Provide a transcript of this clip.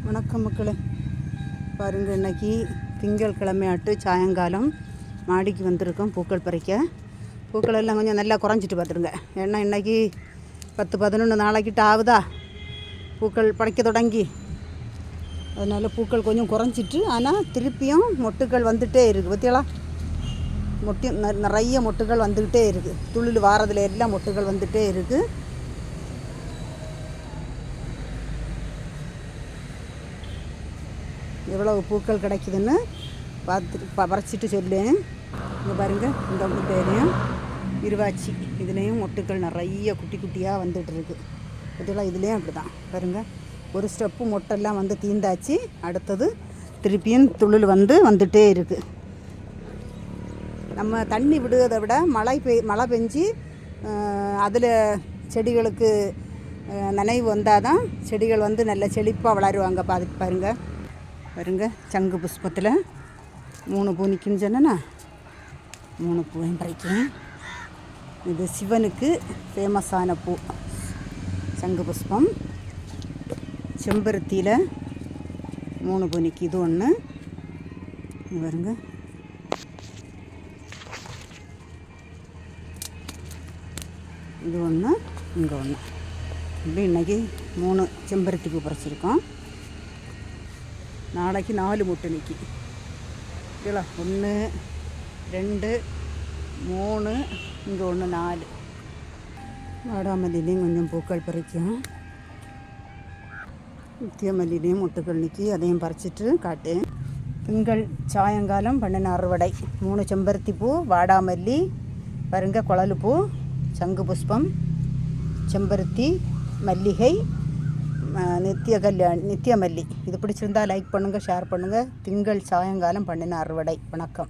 வணக்கம் மக்களே. பாருங்கள், இன்றைக்கி திங்கட்கிழமையாட்டு சாயங்காலம் மாடிக்கு வந்திருக்கோம் பூக்கள் பறிக்க. பூக்கள் எல்லாம் கொஞ்சம் நல்லா குறைஞ்சிட்டு பார்த்துருங்க. ஏன்னா இன்றைக்கி 10-11 நாளைக்கிட்ட ஆகுதா பூக்கள் படைக்க தொடங்கி. அதனால் பூக்கள் கொஞ்சம் குறைஞ்சிட்டு, ஆனால் திருப்பியும் மொட்டுக்கள் வந்துகிட்டே இருக்குது. பற்றியெல்லாம் நிறைய மொட்டுகள் வந்துக்கிட்டே இருக்குது. துளிர் வாரத்தில் எல்லாம் மொட்டுகள் வந்துகிட்டே இருக்குது. எவ்வளவு பூக்கள் கிடைக்குதுன்னு பறிச்சிட்டு சொல்லேன். இங்கே பாருங்கள், இந்த முட்டையிலையும் இருவாச்சி இதுலேயும் மொட்டுக்கள் நிறைய குட்டி குட்டியாக வந்துட்டுருக்கு. இதெல்லாம் இதுலேயும் அப்படி தான் பாருங்கள். ஒரு ஸ்டெப்பு மொட்டெல்லாம் வந்து தீந்தாச்சு. அடுத்தது திருப்பியும் துளிர் வந்துகிட்டே இருக்குது. நம்ம தண்ணி விடுவதை விட மழை பெஞ்சு அதில் செடிகளுக்கு நனைவு வந்தால் தான் செடிகள் வந்து நல்ல செழிப்பாக வளருவாங்க. பாருங்கள், சங்கு புஷ்பத்தில் 3 பூ நிற்குன்னு சொன்னா 3 பூவையும் பறிக்கிறேன். இது சிவனுக்கு ஃபேமஸான பூ சங்கு புஷ்பம். செம்பருத்தியில் 3 பூ நிற்கி. இது ஒன்று, இது பாருங்க. இது ஒன்று, இங்கே ஒன்று. இப்படி இன்றைக்கி 3 செம்பருத்தி பூ பறிச்சிருக்கோம். நாளைக்கு 4 மொட்டு நிற்கி. இல்லைங்களா? 1 2 3, இங்கே 1 4. வாடாமல்லிலையும் கொஞ்சம் பூக்கள் பறிக்கும். நித்தியமல்லிலையும் மொட்டுக்கள் நிற்கி. அதையும் பறிச்சிட்டு காட்டேன். திங்கள் சாயங்காலம் பண்ணின அறுவடை. 3 செம்பருத்தி பூ, வாடாமல்லி, பாருங்க, குழலு பூ, சங்கு புஷ்பம், செம்பருத்தி, மல்லிகை, நித்தியமல்லி. இது பிடிச்சிருந்தால் லைக் பண்ணுங்கள், ஷேர் பண்ணுங்கள். திங்கள் சாயங்காலம் பண்ணின அறுவடை. வணக்கம்.